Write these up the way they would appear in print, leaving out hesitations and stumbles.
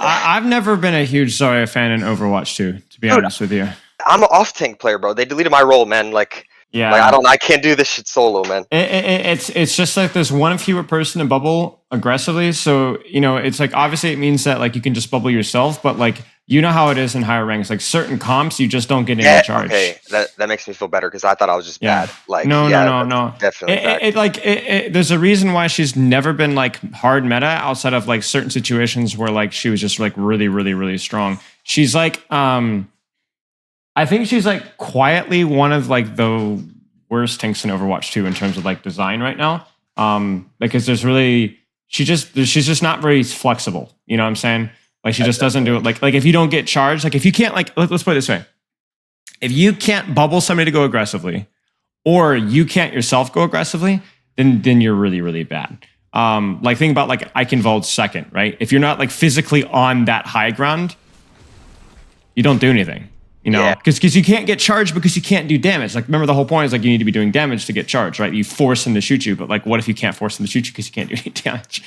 I've never been a huge Zarya fan in Overwatch 2, to be honest with you. I'm an off tank player, bro. They deleted my role, man. Like, yeah, I can't do this shit solo, man. It's just like there's one fewer person to bubble aggressively. So, you know, it's like obviously it means that like you can just bubble yourself, but like you know how it is in higher ranks. Like certain comps, you just don't get any charge. Okay, that makes me feel better because I thought I was just bad. Like, no. Definitely. There's a reason why she's never been like hard meta outside of like certain situations where like she was just like really, really, really strong. She's like, I think she's like quietly one of like the worst tanks in Overwatch 2 in terms of like design right now. Because there's really she's just not very flexible. You know what I'm saying? Like she just doesn't do it. Like if you don't get charged, like if you can't like let's put it this way. If you can't bubble somebody to go aggressively, or you can't yourself go aggressively, then you're really, really bad. Like think about like Eichenwald's second, right? If you're not like physically on that high ground, you don't do anything. You know, because you can't get charged because you can't do damage. Like, remember the whole point is like you need to be doing damage to get charged, right? You force him to shoot you, but like, what if you can't force him to shoot you because you can't do any damage?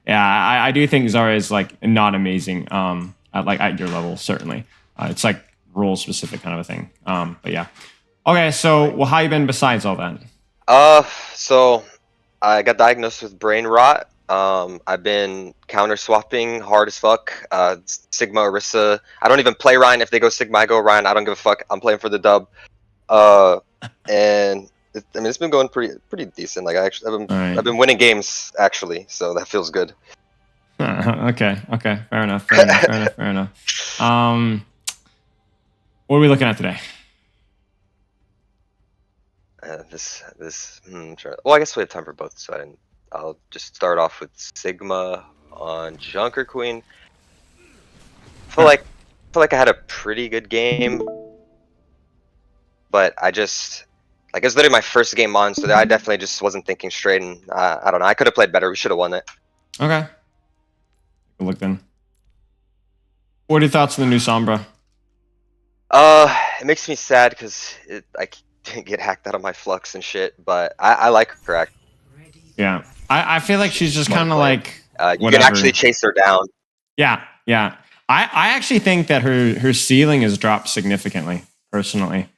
Yeah, I do think Zarya is like not amazing. At your level, certainly. It's like role specific kind of a thing. But yeah. Okay, so well, how you been besides all that? So I got diagnosed with brain rot. I've been counter swapping hard as fuck. Sigma, Orisa. I don't even play Ryan. If they go Sigma, I go Ryan. I don't give a fuck. I'm playing for the dub. And it's been going pretty decent. Like I've been winning games actually, so that feels good. Okay. Fair enough. What are we looking at today? Sure. Well, I guess we have time for both, so I'll just start off with Sigma on Junkerqueen. Feel like I had a pretty good game, but it was literally my first game on, so I definitely just wasn't thinking straight, and I don't know. I could have played better. We should have won it. Okay. Good look then. What are your thoughts on the new Sombra? It makes me sad because I didn't get hacked out of my flux and shit, but I like her. Yeah. I feel like she's just kind of like you can actually chase her down. Yeah. I actually think that her ceiling has dropped significantly, personally.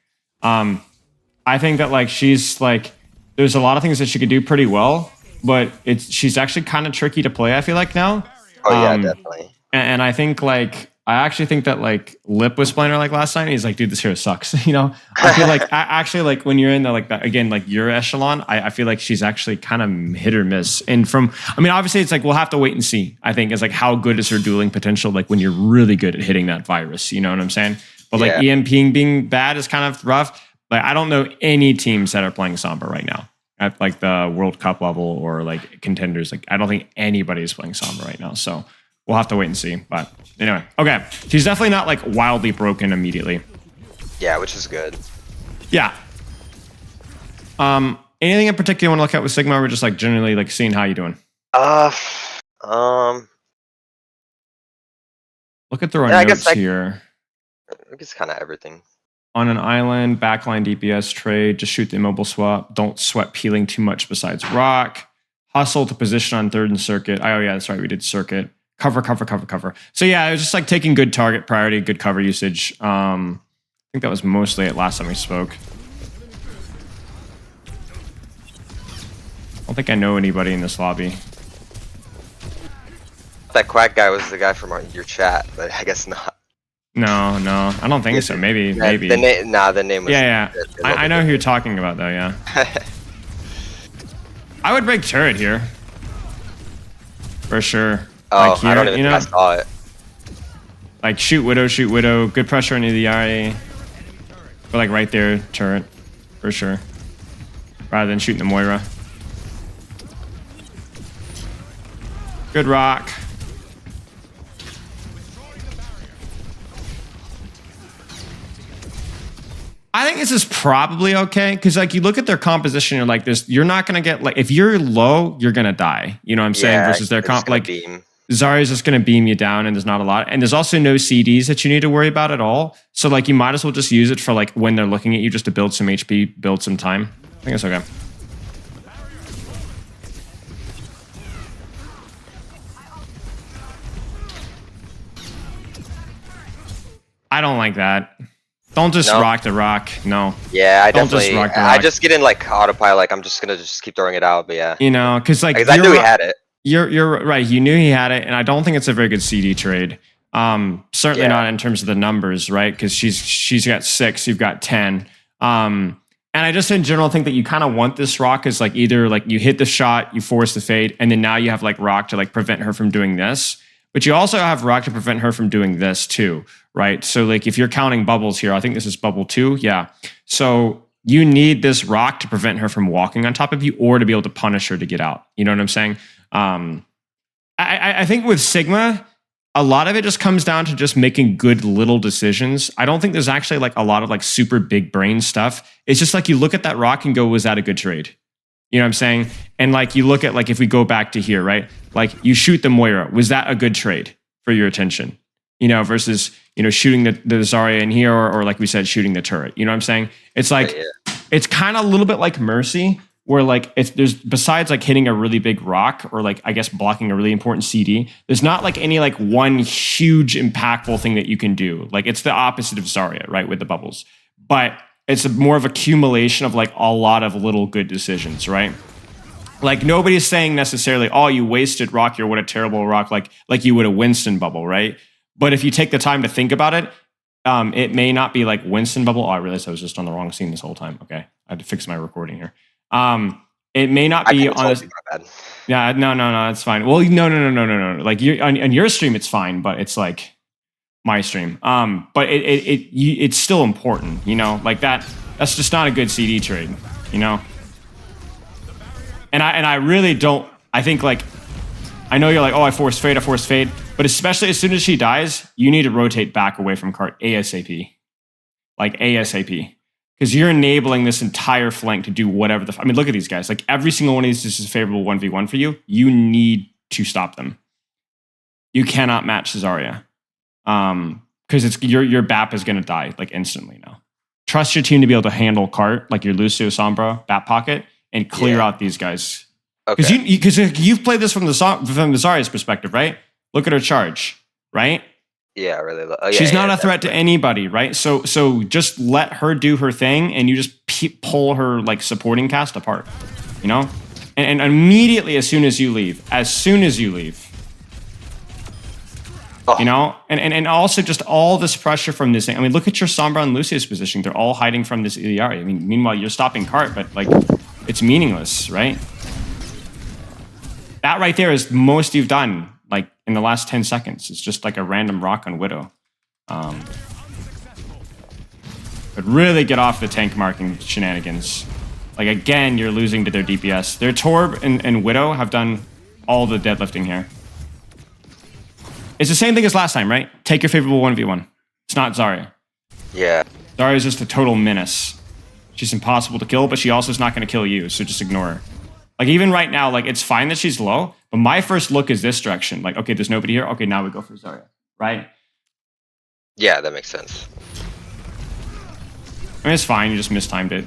I think that like she's like there's a lot of things that she could do pretty well, but she's actually kind of tricky to play, I feel like now. Oh yeah, definitely. And I think like I actually think that like Lip was playing her like last night. And he's like, dude, this hero sucks. You know, I feel like actually like when you're in the like that again like your echelon, I feel like she's actually kind of hit or miss. And obviously it's like we'll have to wait and see. I think it's like how good is her dueling potential like when you're really good at hitting that virus. You know what I'm saying? But like EMPing being bad is kind of rough. Like I don't know any teams that are playing Sombra right now at like the World Cup level or like contenders. Like I don't think anybody is playing Sombra right now. So we'll have to wait and see. But anyway, okay. She's definitely not like wildly broken immediately. Yeah, which is good. Yeah. Anything in particular you want to look at with Sigma? Or we're just like generally like seeing how you're doing. Look at the notes here. I guess kind of everything. On an island, backline DPS trade, just shoot the immobile swap. Don't sweat peeling too much besides rock. Hustle to position on third and circuit. Oh yeah, that's right. We did circuit. Cover. So yeah, it was just like taking good target priority, good cover usage. I think that was mostly it last time we spoke. I don't think I know anybody in this lobby. That quack guy was the guy from your chat, but I guess not. No, I don't think so. Maybe. The name was... Yeah. I know who you're talking about, though, yeah. I would break turret here. For sure. Oh, like here, I don't even think I saw it. Like, shoot Widow. Good pressure into the RA. But, like, right there, turret. For sure. Rather than shooting the Moira. Good rock. I think this is probably okay because like you look at their composition, you're like this. You're not gonna get like if you're low, you're gonna die. You know what I'm saying? Versus their comp, like Zarya's just gonna beam you down, and there's not a lot. And there's also no CDs that you need to worry about at all. So like you might as well just use it for like when they're looking at you, just to build some HP, build some time. I think it's okay. I don't like that. Don't just rock the rock. No. Yeah, I Don't definitely. just rock the I rock. just get in like autopilot. Like I'm just gonna keep throwing it out. But yeah, You know, because like I knew he had it. You're right. You knew he had it, and I don't think it's a very good CD trade. Certainly not in terms of the numbers, right? Because she's got 6, you've got 10. And I just in general think that you kind of want this rock as like either like you hit the shot, you force the fade, and then now you have like rock to like prevent her from doing this. But you also have rock to prevent her from doing this too, right? So like if you're counting bubbles here, I think this is bubble 2. Yeah. So you need this rock to prevent her from walking on top of you or to be able to punish her to get out. You know what I'm saying? I think with Sigma, a lot of it just comes down to just making good little decisions. I don't think there's actually like a lot of like super big brain stuff. It's just like you look at that rock and go, was that a good trade? You know what I'm saying? And like you look at like if we go back to here, right? Like you shoot the Moira. Was that a good trade for your attention? You know, versus, you know, shooting the Zarya in here or like we said, shooting the turret. You know what I'm saying? It's like, it's kind of a little bit like Mercy, where like there's besides like hitting a really big rock or like I guess blocking a really important CD, there's not like any like one huge impactful thing that you can do. Like it's the opposite of Zarya, right, with the bubbles. But it's more of accumulation of like a lot of little good decisions, right? Like nobody's saying necessarily, oh, you wasted rock, you're what a terrible rock, like you would a Winston bubble, right? But if you take the time to think about it, it may not be like Winston bubble. Oh, I realized I was just on the wrong scene this whole time. Okay, I had to fix my recording here. It may not be on this. Yeah, no, it's fine. Well, no. Like you on your stream, it's fine, but it's like my stream. But it's still important, you know, like that's just not a good CD trade, you know. And I really don't. I think like I know you're like, oh, I force fade, but especially as soon as she dies, you need to rotate back away from cart ASAP, like ASAP. Because you're enabling this entire flank to do whatever I mean, look at these guys. Like every single one of these is a favorable 1v1 for you. You need to stop them. You cannot match Zarya. Because it's your BAP is going to die like instantly now. Trust your team to be able to handle cart, like your Lucio, Sombra, BAP pocket, and clear out these guys. Because you've played this from the Zarya's perspective, right? Look at her charge, right? Yeah, really. She's not a threat to anybody, right? So just let her do her thing, and you just pull her like supporting cast apart, you know. And immediately, as soon as you leave, you know, and also just all this pressure from this thing. I mean, look at your Sombra and Lucio's position; they're all hiding from this Iliari. I mean, meanwhile, you're stopping cart, but like it's meaningless, right? That right there is most you've done. Like in the last 10 seconds, it's just like a random rock on Widow. But really get off the tank marking shenanigans. Like again, you're losing to their DPS. Their Torb and Widow have done all the deadlifting here. It's the same thing as last time, right? Take your favorable 1v1. It's not Zarya. Yeah. Zarya is just a total menace. She's impossible to kill, but she also is not going to kill you, so just ignore her. Like even right now, like it's fine that she's low, but my first look is this direction. Like, okay, there's nobody here. Okay, now we go for Zarya, right? Yeah, that makes sense. I mean, it's fine. You just mistimed it.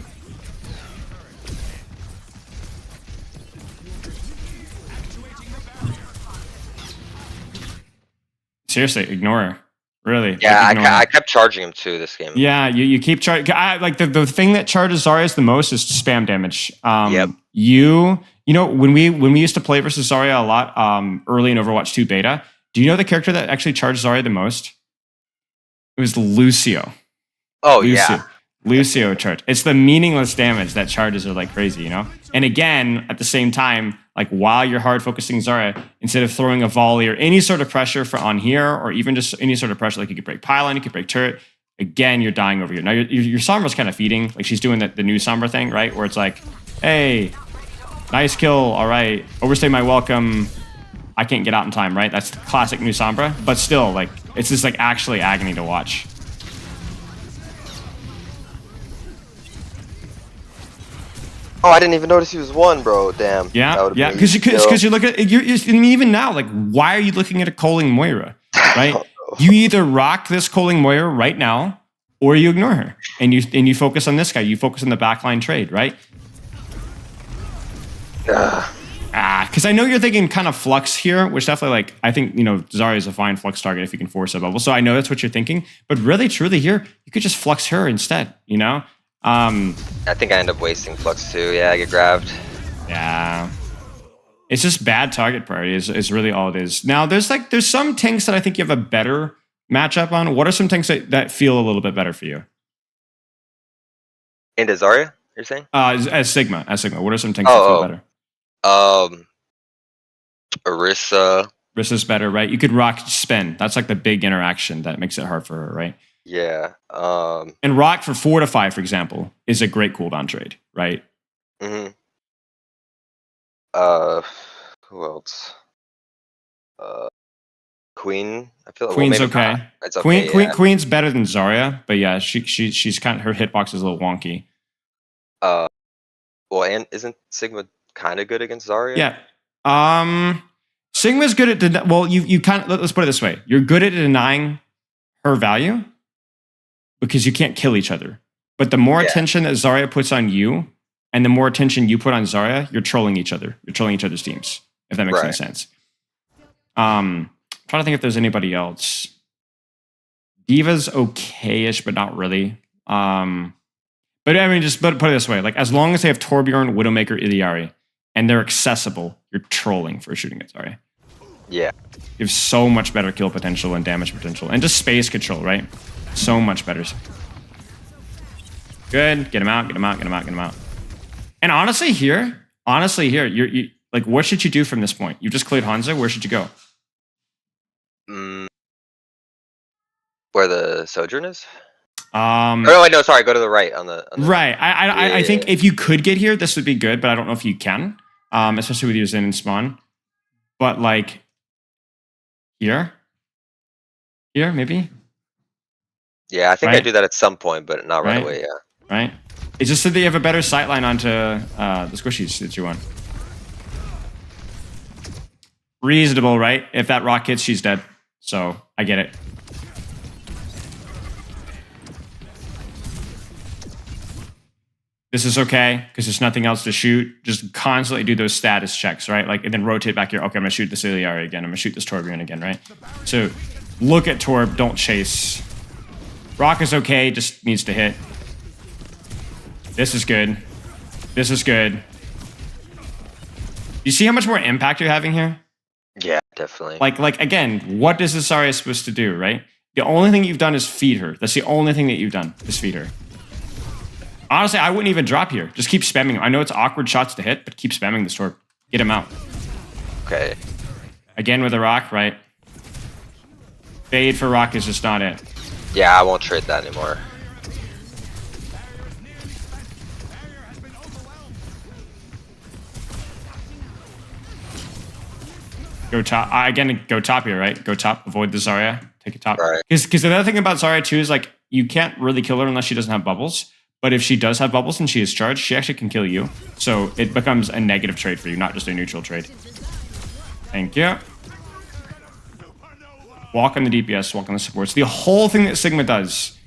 Seriously, ignore her. Really. Yeah, like, I kept charging him too this game. Yeah, you keep charging. Like the thing that charges Zarya's the most is spam damage. Yep. You know, when we used to play versus Zarya a lot early in Overwatch 2 beta, do you know the character that actually charged Zarya the most? It was Lucio. Oh, yeah. Lucio charge. It's the meaningless damage that charges are like crazy, you know? And again, at the same time, like while you're hard focusing Zarya, instead of throwing a volley or any sort of pressure on here, or even just any sort of pressure, like you could break pylon, you could break turret, again, you're dying over here. Now your Sombra's kind of feeding, like she's doing the new Sombra thing, right? Where it's like, hey, nice kill, all right, overstay my welcome, I can't get out in time, right? That's the classic new Sombra, but still, like, it's just like actually agony to watch. Oh, I didn't even notice he was one, bro. Damn. Yeah, because you look at you're I mean, even now, like, why are you looking at a Coling Moira, right? You either rock this Coling Moira right now, or you ignore her, and you focus on this guy. You focus on the backline trade, right? because I know you're thinking kind of flux here, which definitely like I think Zarya is a fine flux target if you can force a bubble. So I know that's what you're thinking, but really truly here you could just flux her instead. I think I end up wasting flux too. Yeah, I get grabbed. Yeah, it's just bad target priority is really all it is. Now there's some tanks that I think you have a better matchup on. What are some tanks that feel a little bit better for you? Into Zarya, you're saying? As Sigma, what are some tanks that feel better? Orisa. Orisa's better, right? You could rock spin. That's like the big interaction that makes it hard for her, right? Yeah. And rock for fortify, for example, is a great cooldown trade, right? Mm-hmm. Who else? Queen. I feel Queen's okay. It's okay. Queen's better than Zarya, but yeah, she's kind of, her hitbox is a little wonky. Well, and isn't Sigma kind of good against Zarya? Yeah. Sigma's good at you kind of, let's put it this way: you're good at denying her value because you can't kill each other. But the more attention that Zarya puts on you, and the more attention you put on Zarya, you're trolling each other. You're trolling each other's teams. If that makes any sense. Trying to think if there's anybody else. Diva's okay-ish, but not really. But I mean, just put it this way: like as long as they have Torbjorn, Widowmaker, Iliari, and they're accessible, you're trolling for shooting at Zarya. Yeah. You have so much better kill potential and damage potential, and just space control, right? So much better. Good. Get him out. Get him out. Get him out. Get him out. And honestly, here, you like, what should you do from this point? You just cleared Hanzo. Where should you go? Where the Sojourn is? Oh wait, no, sorry. Go to the right on the right. I think if you could get here, this would be good, but I don't know if you can, especially with your Zen and spawn. But like here, maybe. Yeah, I think I do that at some point, but not right away. Yeah. Right. It's just that you have a better sightline onto the squishies that you want. Reasonable, right? If that rock hits, she's dead. So I get it. This is okay because there's nothing else to shoot. Just constantly do those status checks, right? Like, and then rotate back here. Okay, I'm gonna shoot this Iliari again. I'm gonna shoot this Torbjorn again, right? So look at Torb, don't chase. Rock is okay, just needs to hit. This is good. This is good. You see how much more impact you're having here? Yeah, definitely. Like again, what is this Zarya supposed to do, right? The only thing you've done is feed her. That's the only thing that you've done is feed her. Honestly, I wouldn't even drop here. Just keep spamming. I know it's awkward shots to hit, but keep spamming the Torb. Get him out. Okay. Again with the rock, right? Fade for rock is just not it. Yeah, I won't trade that anymore. Go top. Again, go top here, right? Go top. Avoid the Zarya. Take it top. Right. Because the other thing about Zarya too is like you can't really kill her unless she doesn't have bubbles. But if she does have bubbles and she is charged, she actually can kill you. So it becomes a negative trade for you, not just a neutral trade. Thank you. Walk on the DPS, walk on the supports. The whole thing that Sigma does,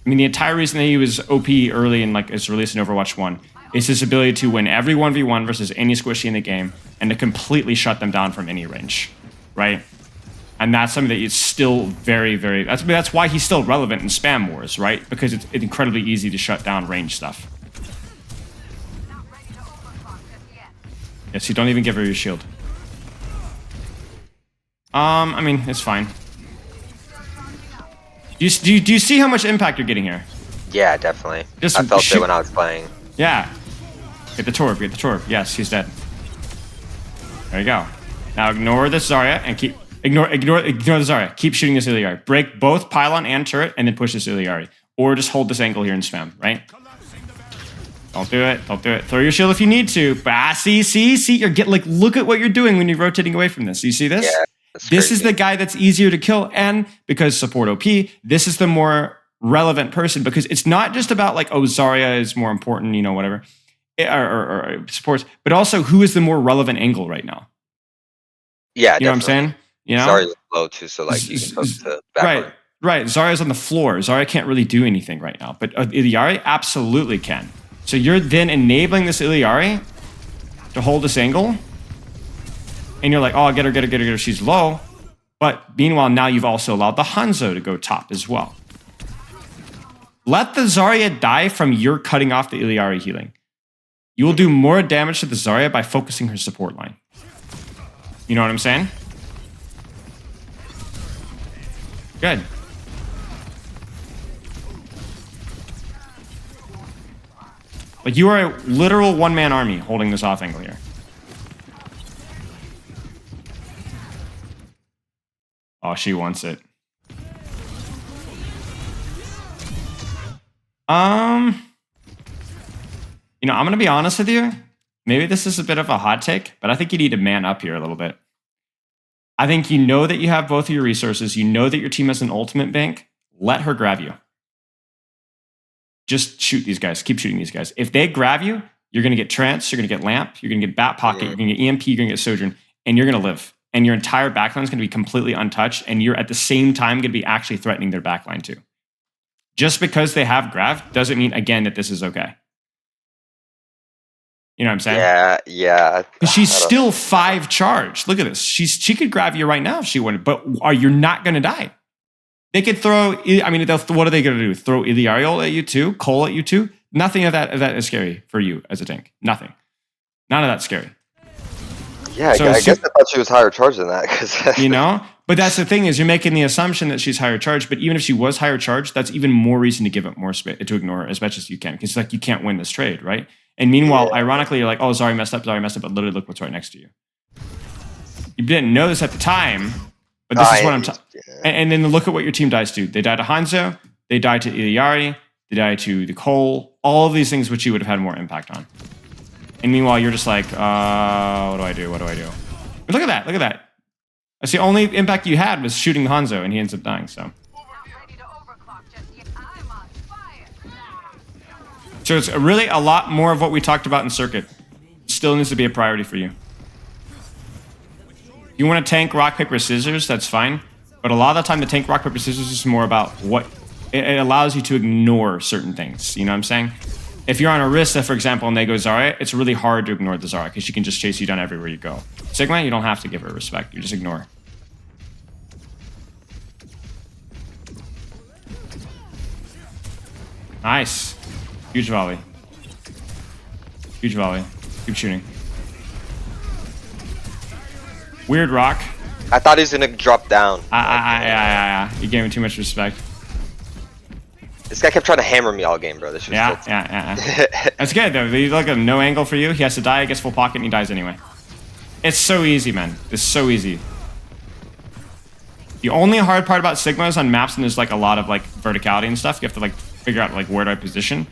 I mean, the entire reason that he was OP early in like his release in Overwatch 1 is his ability to win every 1v1 versus any squishy in the game and to completely shut them down from any range, right? And that's something that is still very, very... That's why he's still relevant in spam wars, right? Because it's incredibly easy to shut down range stuff. Yes, you don't even give her your shield. I mean, it's fine. Do you see how much impact you're getting here? Yeah, definitely. I felt it when I was playing. Yeah. Get the Torb, get the Torb. Yes, he's dead. There you go. Now ignore this Zarya and keep... Ignore the Zarya. Keep shooting this Iliari. Break both pylon and turret and then push this Iliari. Or just hold this angle here and spam, right? Don't do it. Don't do it. Throw your shield if you need to. But see, you're look at what you're doing when you're rotating away from this. You see this? Yeah, this is the guy that's easier to kill, and because support OP, this is the more relevant person because it's not just about like, oh, Zarya is more important, whatever, or supports, but also who is the more relevant angle right now. Yeah, you know what I'm saying? Zarya's low too, so like you can post to backline. Right. Zarya's on the floor. Zarya can't really do anything right now, but Iliari absolutely can. So you're then enabling this Iliari to hold this angle And you're like, oh, get her. She's low. But meanwhile, now you've also allowed the Hanzo to go top as well. Let the Zarya die from your cutting off the Illari healing. You will do more damage to the Zarya by focusing her support line. You know what I'm saying? Good. Like, you are a literal one-man army holding this off angle here. Oh, she wants it. You know, I'm gonna be honest with you. Maybe this is a bit of a hot take, but I think you need to man up here a little bit. I think you know that you have both of your resources. You know that your team has an ultimate bank. Let her grab you. Just shoot these guys. Keep shooting these guys. If they grab you, you're going to get Trance, you're going to get Lamp, you're going to get Bat Pocket, you're going to get EMP, you're going to get Sojourn, and you're going to live. And your entire backline is going to be completely untouched, and you're at the same time going to be actually threatening their backline too. Just because they have Grav doesn't mean, again, that this is okay. You know what I'm saying? Yeah. Because she's still 5 charged. Look at this. She could grab you right now if she wanted, but you're not going to die. They could throw, I mean, what are they going to do? Throw Iliariol at you too? Cole at you too? Nothing of that is scary for you as a tank. Nothing. None of that's scary. Yeah, so I guess I thought she was higher charged than that. Cause you know? But that's the thing is you're making the assumption that she's higher charged, but even if she was higher charged, that's even more reason to give up more space, to ignore her as much as you can. Because like you can't win this trade, right? And meanwhile, ironically, you're like, oh, Zarya messed up, but literally look what's right next to you. You didn't know this at the time, but this is what I'm talking. And then look at what your team dies to. They die to Hanzo, they die to Iliari, they die to the Cole, all of these things which you would have had more impact on. And meanwhile, you're just like, what do I do? But look at that. That's the only impact you had was shooting Hanzo, and he ends up dying, so. So it's really a lot more of what we talked about in Circuit. Still needs to be a priority for you. You want to tank rock, paper, scissors, that's fine. But a lot of the time, the tank rock, paper, scissors is more about what... It allows you to ignore certain things, you know what I'm saying? If you're on Orisa, for example, and they go Zarya, it's really hard to ignore the Zarya, because she can just chase you down everywhere you go. Sigma, you don't have to give her respect, you just ignore. Nice. Huge volley. Huge volley. Keep shooting. Weird rock. I thought he was gonna drop down. Yeah. You gave him too much respect. This guy kept trying to hammer me all game, bro. This was yeah. That's good though. You look at no angle for you. He has to die, gets full pocket, and he dies anyway. It's so easy, man. It's so easy. The only hard part about Sigma is on maps, and there's like a lot of like verticality and stuff. You have to like figure out like where do I position.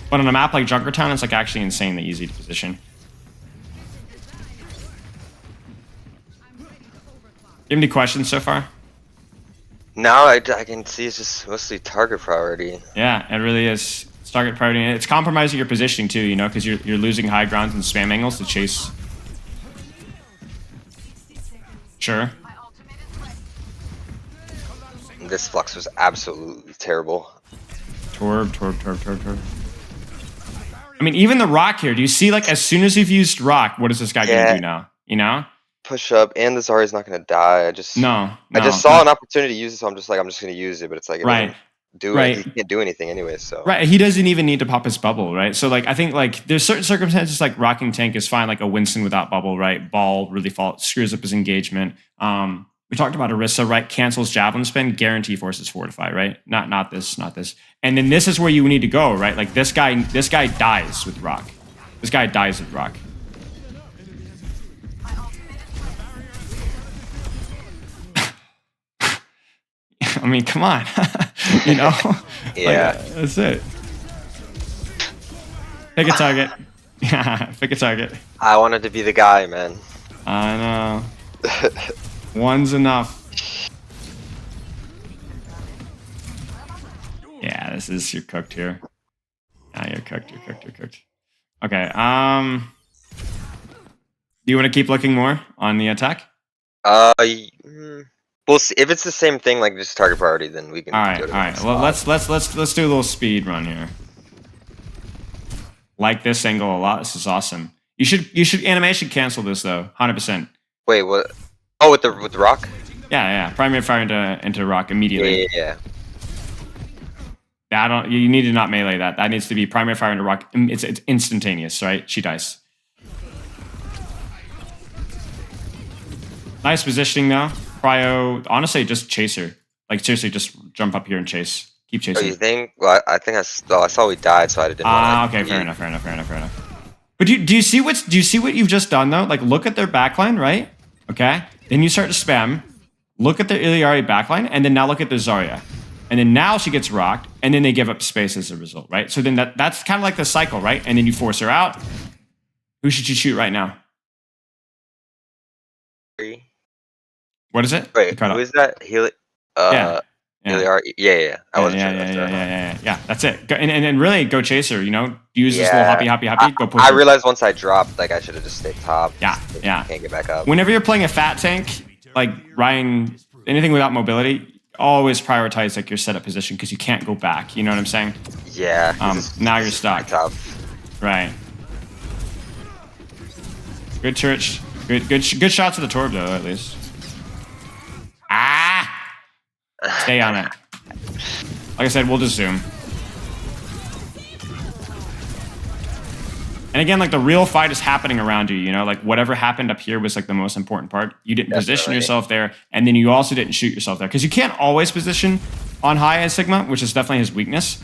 But on a map like Junkertown, it's like actually insanely easy to position. You have any questions so far? No, I can see it's just mostly target priority. Yeah, it really is. It's target priority. And it's compromising your positioning too, you know, because you're losing high grounds and spam angles to chase. Sure. This flux was absolutely terrible. Torb. I mean, even the rock here, do you see, like, as soon as you've used rock, what is this guy going to do now? You know? Push up, and the Zarya's not going to die. I just saw an opportunity to use it, so I'm just going to use it, but it's like, right. He can't do anything anyway, so. Right, he doesn't even need to pop his bubble, right? So, like, I think, like, there's certain circumstances, like, rocking tank is fine, like a Winston without bubble, right? Ball really screws up his engagement. We talked about Orisa, right? Cancels javelin spin, guarantee forces fortify, right? Not this. And then this is where you need to go, right? Like this guy dies with rock. This guy dies with rock. I mean, come on. You know? Yeah. Like, that's it. Pick a target. Yeah, pick a target. I wanted to be the guy, man. I know. One's enough. Yeah, you're cooked here. Yeah, you're cooked. Okay, do you want to keep looking more on the attack? We'll see. If it's the same thing, like just target priority, then we can. All right. Well, let's do a little speed run here. Like this angle a lot. This is awesome. You should animation cancel this though, 100%. Wait, what? Oh, with the rock? Yeah. Primary fire into rock immediately. Yeah. I don't. You need to not melee that. That needs to be primary fire into rock. It's instantaneous, right? She dies. Nice positioning though. Cryo. Honestly, just chase her. Like seriously, just jump up here and chase. Keep Oh, chasing. you think? Well, I think I saw we died, so I didn't. Okay, fair enough. But do you see what you've just done though? Like look at their backline, right? Okay. Then you start to spam. Look at their Iliari backline, and then now look at their Zarya. And then now she gets rocked, and then they give up space as a result, right? So then that's kind of like the cycle, right? And then you force her out. Who should you shoot right now? What is it? Wait, who is that? Yeah. Yeah. I wasn't sure. Yeah. That's it. And then really go chase her. You know, use this little hoppy. Go push. I realized once I dropped, like I should have just stayed top. Yeah. Can't get back up. Whenever you're playing a fat tank, like Ryan, anything without mobility, always prioritize like your setup position because you can't go back. You know what I'm saying? Yeah. Now you're stuck. Tough. Right. Good church. Good shots of the Torb though, at least. Stay on it. Like I said, we'll just zoom. And again, like the real fight is happening around you, you know, like whatever happened up here was like the most important part. You didn't position yourself there, and then you also didn't shoot yourself there. Because you can't always position on high as Sigma, which is definitely his weakness.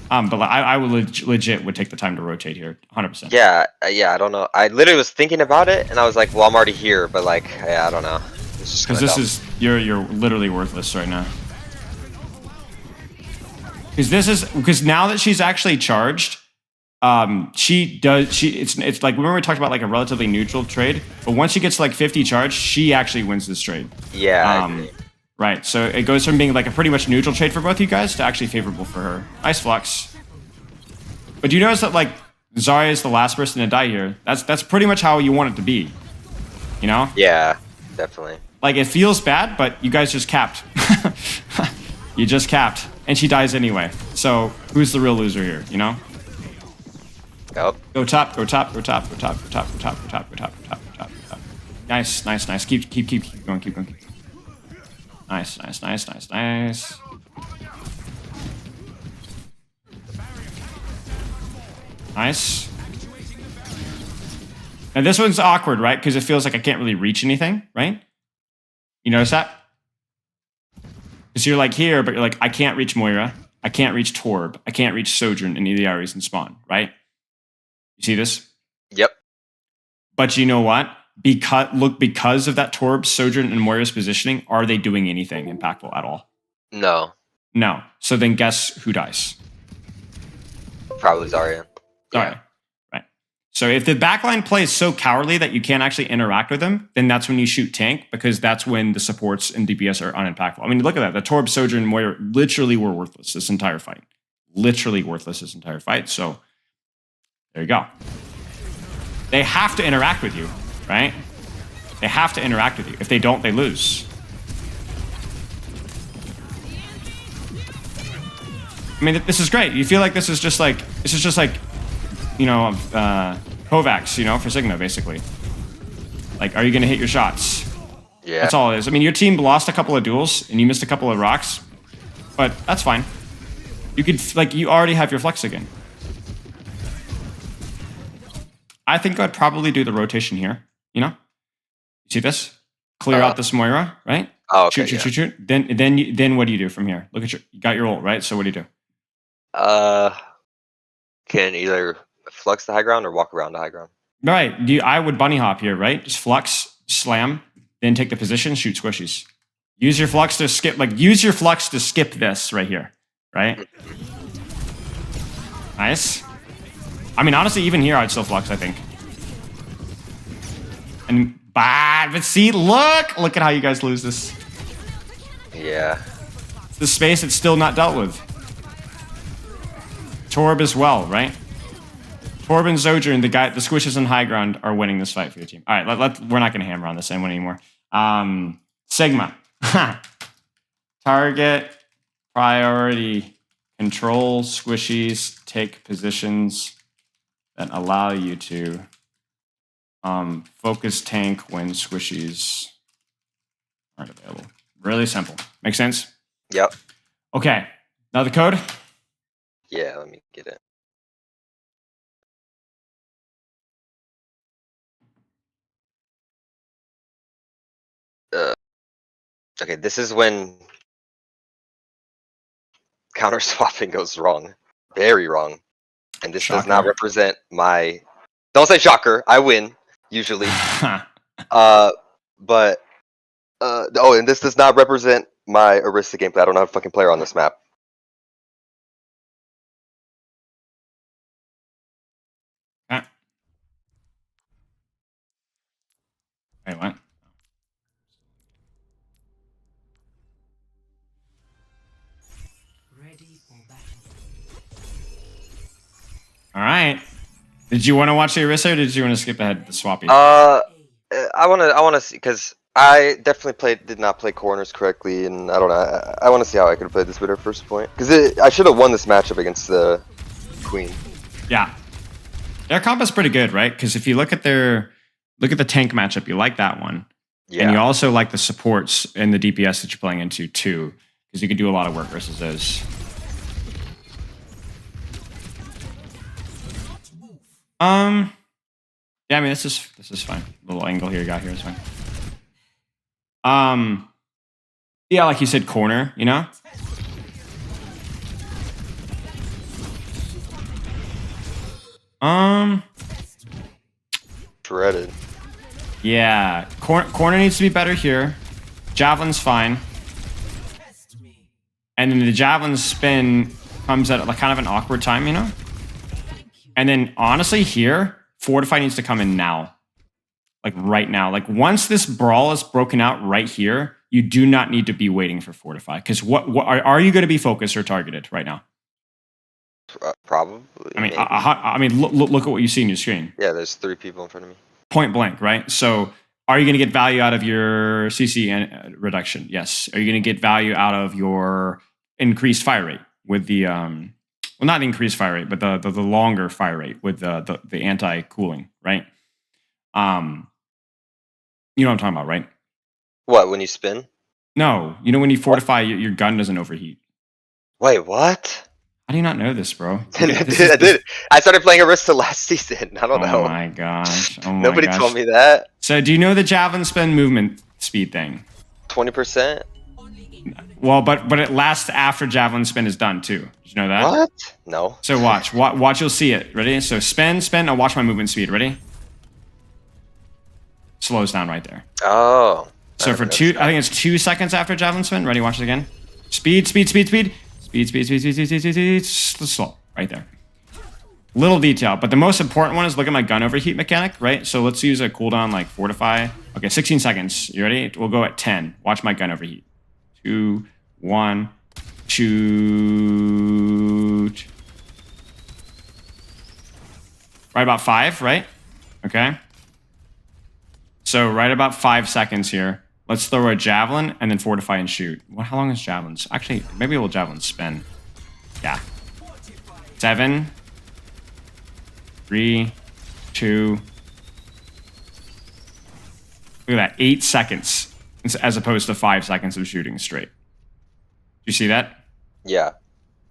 But like, I would legit would take the time to rotate here, 100%. Yeah, I don't know. I literally was thinking about it, and I was like, well, I'm already here, but like, yeah, I don't know. Because you're literally worthless right now. Because now that she's actually charged, it's like remember we talked about like a relatively neutral trade, but once she gets like 50 charge, she actually wins this trade. Yeah. Right. So it goes from being like a pretty much neutral trade for both you guys to actually favorable for her. Nice flux. But do you notice that like Zarya is the last person to die here? That's pretty much how you want it to be. You know? Yeah, definitely. Like it feels bad, but you guys just capped. You just capped, and she dies anyway. So who's the real loser here? You know? Yep. Go top. Nice. Keep going. Nice. Nice. Now this one's awkward, right? Because it feels like I can't really reach anything, right? You notice that? Because you're like here, but you're like, I can't reach Moira. I can't reach Torb. I can't reach Sojourn and Iliaris and Spawn, right? You see this? Yep. But you know what? Because of that Torb, Sojourn, and Moira's positioning, are they doing anything impactful at all? No. So then guess who dies? Probably Zarya. Right. So if the backline plays so cowardly that you can't actually interact with them, then that's when you shoot tank, because that's when the supports and DPS are unimpactful. I mean, look at that. The Torb, Sojourn, and Moira literally were worthless this entire fight. So there you go. They have to interact with you, right? They have to interact with you. If they don't, they lose. I mean, this is great. You feel like this is just like, you know, Kovacs, you know, for Sigma, basically. Like, are you going to hit your shots? Yeah. That's all it is. I mean, your team lost a couple of duels, and you missed a couple of rocks, but that's fine. You could, like, you already have your flex again. I think I'd probably do the rotation here, you know? You see this? Clear out this Moira, right? Oh, okay. Shoot. Then what do you do from here? Look at you got your ult, right? So what do you do? Can either flux the high ground or walk around the high ground. Right. I would bunny hop here, right? Just flux, slam, then take the position, shoot squishies. Use your flux to skip this right here, right? Nice. I mean, honestly, even here, I'd still flux, I think. But see, look at how you guys lose this. Yeah. It's the space it's still not dealt with. Torb as well, right? Torb and Sojourn, the squishes on high ground are winning this fight for your team. All right, we're not going to hammer on the same one anymore. Sigma. Target, priority, control, squishies, take positions that allow you to Focus tank when squishies aren't available. Really simple. Make sense? Yep. Okay. Now the code? Yeah, let me get it. Okay, this is when counter swapping goes wrong. Very wrong. And this does not Shocker. represent my... Don't say shocker. I win, usually. But... oh, and this does not represent my Orisa gameplay. I don't have a fucking player on this map. Wait, what? All right. Did you want to watch the Orisa or did you want to skip ahead to the Swappy? I want to see, because I definitely did not play corners correctly, and I don't know. I want to see how I could have played this better first point, because I should have won this matchup against the Queen. Yeah. Their comp is pretty good, right? Because if you look at the tank matchup, you like that one. Yeah. And you also like the supports and the DPS that you're playing into too, because you can do a lot of work versus those. Yeah, I mean this is fine. Little angle here you got here is fine. Yeah, like you said, corner, you know? Shredded. Yeah, corner needs to be better here. Javelin's fine. And then the javelin spin comes at like kind of an awkward time, you know? And then honestly here, Fortify needs to come in now. Like right now. Like once this brawl is broken out right here, you do not need to be waiting for Fortify. Because what are you going to be focused or targeted right now? Probably. I mean, look at what you see on your screen. Yeah, there's 3 people in front of me. Point blank, right? So are you going to get value out of your CC reduction? Yes. Are you going to get value out of your increased fire rate with the well, not the increased fire rate, but the longer fire rate with the anti-cooling, right? You know what I'm talking about, right? What, when you spin? No, you know when you fortify, your gun doesn't overheat. Wait, what? How do you not know this, bro? I did. I started playing Orisa last season. I don't know. Oh my gosh. Nobody told me that. So do you know the javelin spin movement speed thing? 20%? Well, but it lasts after javelin spin is done too. Did you know that? What? No. So watch, you'll see it. Ready? So spin. I'll watch my movement speed. Ready? Slows down right there. Oh. So for I think it's 2 seconds after javelin spin. Ready? Watch it again. Speed. Slow. Right there. Little detail, but the most important one is look at my gun overheat mechanic, right? So let's use a cooldown like Fortify. Okay, 16 seconds. You ready? We'll go at 10. Watch my gun overheat. 2, 1, shoot. Right about 5, right? Okay. So right about 5 seconds here. Let's throw a javelin and then fortify and shoot. How long is javelins? Actually, maybe we'll javelin spin. Yeah. 7, 3, 2. Look at that. 8 seconds as opposed to 5 seconds of shooting straight. Do you see that? Yeah.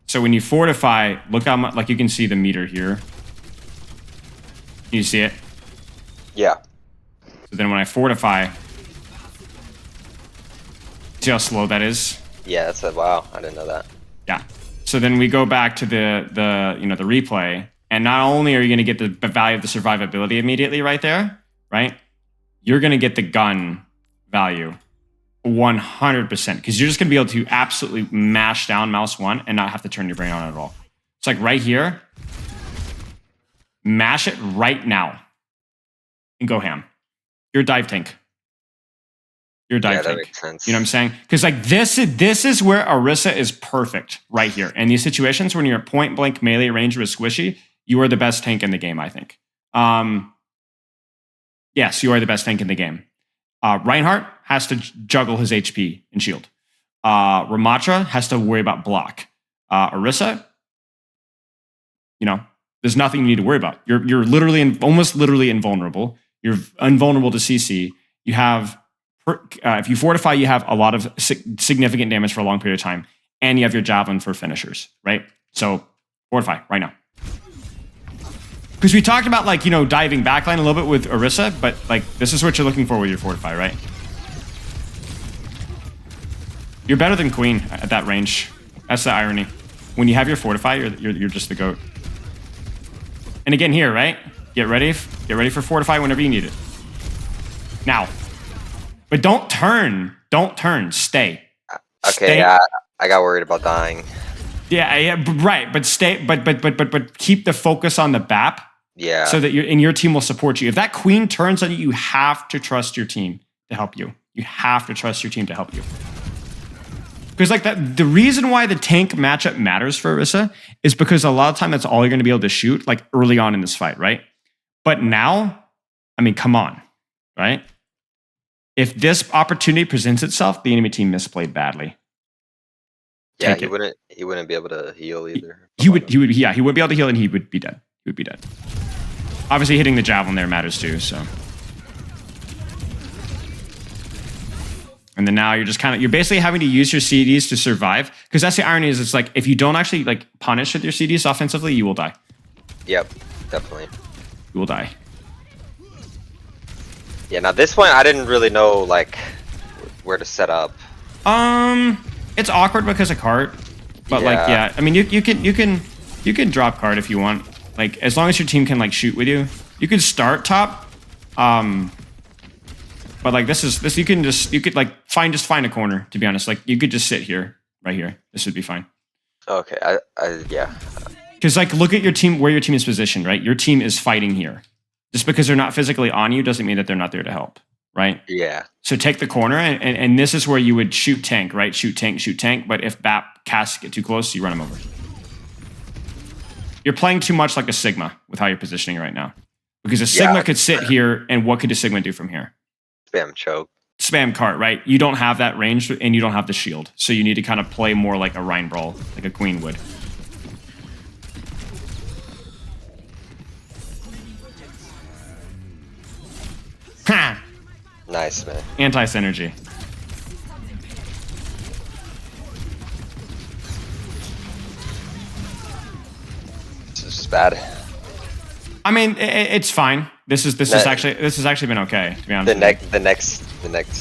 So when you fortify, look how much, like you can see the meter here. Can you see it? Yeah. So then when I fortify, see how slow that is? Yeah, that's a wow. I didn't know that. Yeah. So then we go back to the replay, and not only are you going to get the value of the survivability immediately right there, right? You're going to get the gun value 100% because you're just going to be able to absolutely mash down mouse 1 and not have to turn your brain on at all. It's like right here, mash it right now and go ham. You're a dive tank. You're a dive tank. That makes sense. You know what I'm saying? Because like this is where Orisa is perfect right here. In these situations when you're at point blank melee range with Squishy, you are the best tank in the game, I think. Yes, you are the best tank in the game. Reinhardt has to juggle his HP and shield. Ramatra has to worry about block. Orisa, you know, there's nothing you need to worry about. You're literally almost literally invulnerable. You're invulnerable to CC. You have, if you fortify, you have a lot of significant damage for a long period of time. And you have your javelin for finishers, right? So fortify right now. Because we talked about like, diving backline a little bit with Orisa, but like this is what you're looking for with your fortify, right? You're better than Queen at that range. That's the irony. When you have your fortify, you're just the GOAT. And again here, right? Get ready for fortify whenever you need it. Now. But don't turn. Don't turn. Stay. Okay, Stay. yeah, I got worried about dying. Yeah, right. But stay. But keep the focus on the BAP. Yeah. So that your team will support you. If that Queen turns on you, you have to trust your team to help you. You have to trust your team to help you. Because like that, the reason why the tank matchup matters for Orisa is because a lot of time that's all you're going to be able to shoot like early on in this fight, right? But now, I mean, come on, right? If this opportunity presents itself, the enemy team misplayed badly. Yeah, he wouldn't be able to heal either. He wouldn't be able to heal and he would be dead. He would be dead. Obviously hitting the javelin there matters too, so. And then now you're basically having to use your CDs to survive. Because that's the irony is it's like, if you don't actually like punish with your CDs offensively, you will die. Yep, definitely. You will die. Yeah, now this point I didn't really know like where to set up. It's awkward because of cart. But like, yeah, I mean you can drop cart if you want. Like as long as your team can like shoot with you. You could start top. But like this you could like find a corner, to be honest. Like you could just sit here, right here. This would be fine. Okay, yeah. Because like look at your team, where your team is positioned, right? Your team is fighting here. Just because they're not physically on you doesn't mean that they're not there to help, right? Yeah. So take the corner and this is where you would shoot tank, right? Shoot tank, but if BAP casts get too close, you run them over. You're playing too much like a Sigma with how you're positioning right now. Because a Sigma could sit here, and what could a Sigma do from here? Spam choke. Spam cart, right? You don't have that range, and you don't have the shield. So you need to kind of play more like a Rhine Brawl, like a Queen would. Ha! Nice, man. Anti-synergy. This is bad. I mean, it's fine. This has actually been okay, to be honest. The next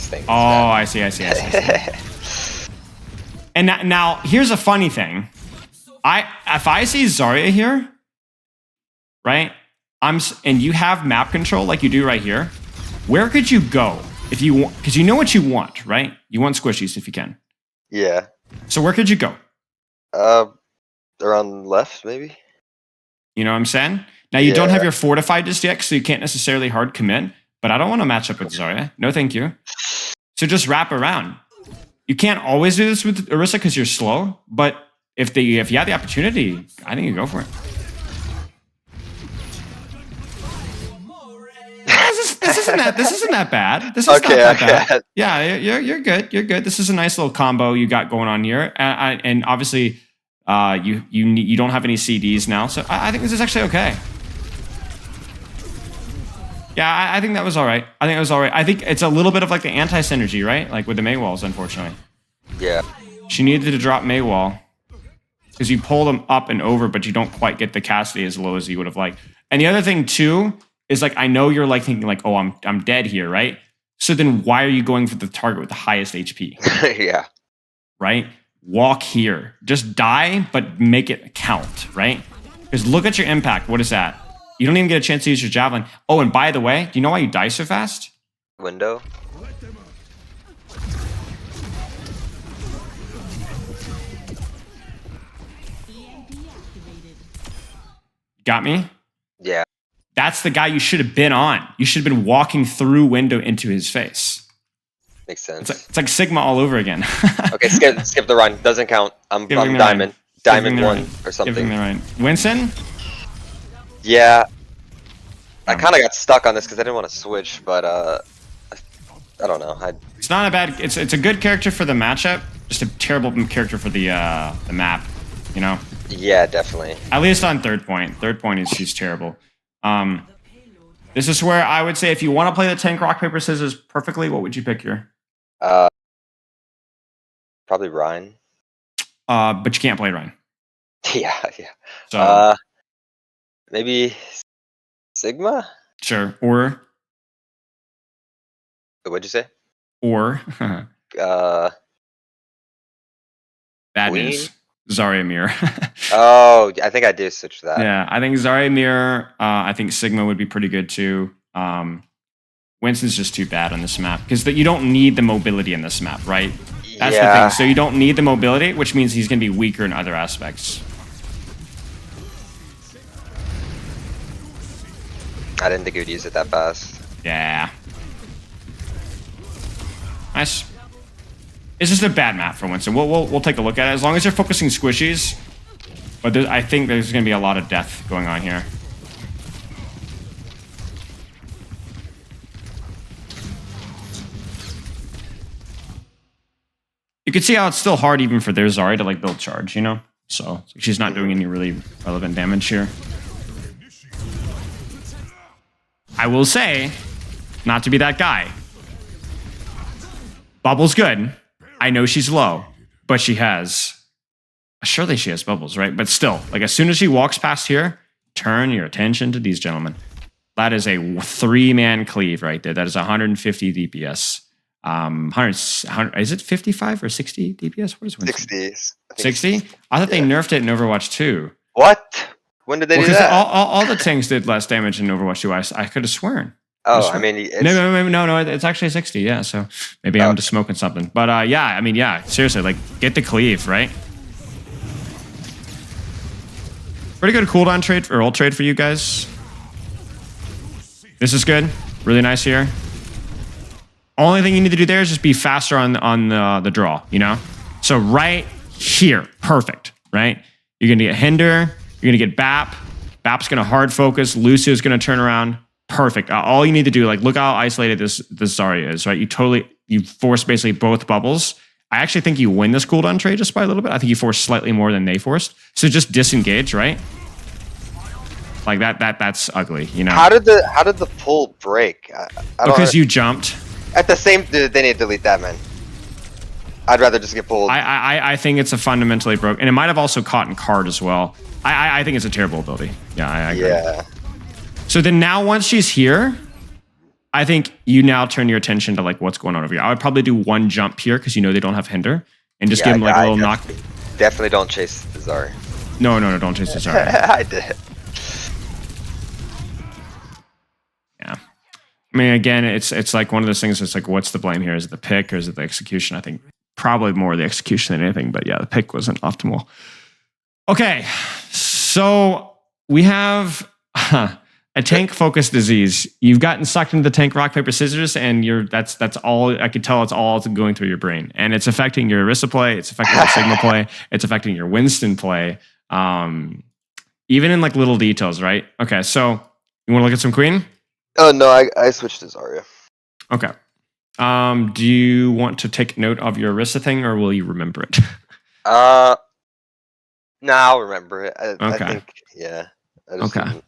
thing. Oh, I see. And now here's a funny thing. If I see Zarya here, right? And you have map control like you do right here. Where could you go if you want? Because you know what you want, right? You want squishies if you can. Yeah. So where could you go? Around left, maybe. You know what I'm saying? Now you don't have your fortified just yet, so you can't necessarily hard commit. But I don't want to match up with Zarya. No, thank you. So just wrap around. You can't always do this with Orisa because you're slow. But if you have the opportunity, I think you go for it. This isn't that bad. This is not that bad. Yeah, you're good. You're good. This is a nice little combo you got going on here, and obviously, you don't have any CDs now, so I think this is actually okay. Yeah, I think that was all right. I think it's a little bit of like the anti-synergy, right? Like with the Mei walls, unfortunately. Yeah. She needed to drop Mei wall because you pull them up and over, but you don't quite get the Cassidy as low as you would have liked. And the other thing too is like I know you're like thinking like, oh, I'm dead here, right? So then why are you going for the target with the highest HP? Yeah. Right? Walk here. Just die, but make it count, right? Because look at your impact. What is that? You don't even get a chance to use your javelin. Oh, and by the way, do you know why you die so fast? Window. Got me? Yeah. That's the guy you should have been on. You should have been walking through window into his face. Makes sense. It's like Sigma all over again. Okay, skip the run. Doesn't count. I'm diamond. Diamond 1 or something. Giving the run. Winston? Yeah. I kind of got stuck on this because I didn't want to switch, but I don't know. It's not a bad. It's a good character for the matchup. Just a terrible character for the map. You know. Yeah, definitely. At least on third point. Third point is she's terrible. This is where I would say if you want to play the tank rock, paper, scissors perfectly, what would you pick here? Probably Ryan. But you can't play Ryan. Yeah. So maybe Sigma? sure. Or What'd you say? Bad Queen? news. Zarya mirror. Oh, I think I did switch that. Yeah, I think Zarya mirror. I think Sigma would be pretty good too. Winston's just too bad on this map because you don't need the mobility in this map, right? That's the thing. So you don't need the mobility, which means he's going to be weaker in other aspects. I didn't think he would use it that fast. Yeah. Nice. It's just a bad map for Winston. We'll take a look at it as long as you're focusing squishies. But I think there's going to be a lot of death going on here. You can see how it's still hard even for their Zarya to like build charge, you know? So she's not doing any really relevant damage here. I will say, not to be that guy. Bubble's good. I know she's low, but she has... Surely she has bubbles, right? But still, like as soon as she walks past here, turn your attention to these gentlemen. That is a 3-man cleave right there. That is 150 DPS. 100, is it 55 or 60 DPS? What is Winston? 60. 60? I thought they nerfed it in Overwatch 2. What? When did they do Because that? all the tanks did less damage in Overwatch 2. I could have sworn. Oh, I mean, it's... No, it's actually 60, yeah. So maybe I'm just smoking something. But yeah, I mean, yeah, seriously, like get the cleave, right? Pretty good cooldown trade or ult trade for you guys. This is good. Really nice here. Only thing you need to do there is just be faster on the draw, you know? So right here, perfect, right? You're going to get Hinder. You're going to get Bap. Bap's going to hard focus. Lucio's going to turn around. Perfect. All you need to do, like, look how isolated this Zarya is, right? You force basically both bubbles. I actually think you win this cooldown trade just by a little bit. I think you force slightly more than they forced. So just disengage, right? Like that's ugly, you know. How did the pull break? Because you jumped. At the same, they need to delete that, man. I'd rather just get pulled. I think it's a fundamentally broke, and it might have also caught in card as well. I think it's a terrible ability. Yeah, I agree. Yeah. So then now once she's here, I think you now turn your attention to like what's going on over here. I would probably do one jump here because you know they don't have Hinder, and just give them like a little knock. Definitely don't chase the Zarya. No, don't chase the Zarya. I did. Yeah. I mean, again, it's like one of those things. It's like, what's the blame here? Is it the pick or is it the execution? I think probably more the execution than anything. But yeah, the pick wasn't optimal. Okay, so we have a tank-focused disease. You've gotten sucked into the tank rock paper scissors, and that's all I could tell. It's all going through your brain, and it's affecting your Orisa play. It's affecting your Sigma play. It's affecting your Winston play. Even in like little details, right? Okay, so you want to look at some Queen? Oh no, I switched to Zarya. Okay. Do you want to take note of your Orisa thing, or will you remember it? No, I'll remember it. Okay. I think, yeah. Okay.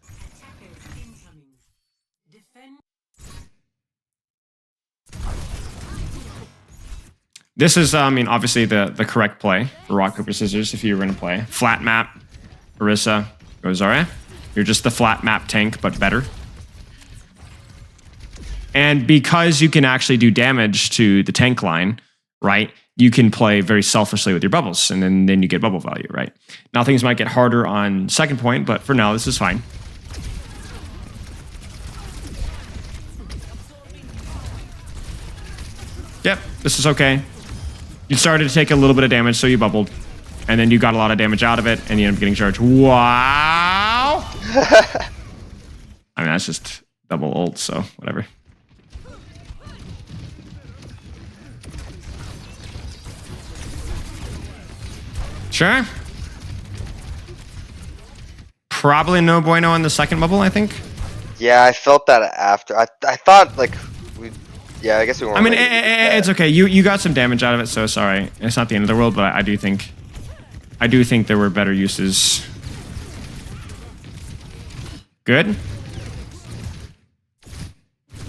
This is, I mean, obviously the correct play for rock, paper, scissors if you were going to play. Flat map, Orisa, go Zarya. You're just the flat map tank, but better. And because you can actually do damage to the tank line, right, you can play very selfishly with your bubbles, and then you get bubble value, right? Now things might get harder on second point, but for now, this is fine. Yep, this is okay. You started to take a little bit of damage, so you bubbled. And then you got a lot of damage out of it, and you end up getting charged. Wow! I mean, that's just double ult, so whatever. Sure. Probably no bueno on the second bubble, I think. Yeah, I felt that after. I thought, like, yeah, I guess we weren't. I mean, it's okay. You got some damage out of it, so sorry. It's not the end of the world, but I do think there were better uses. Good.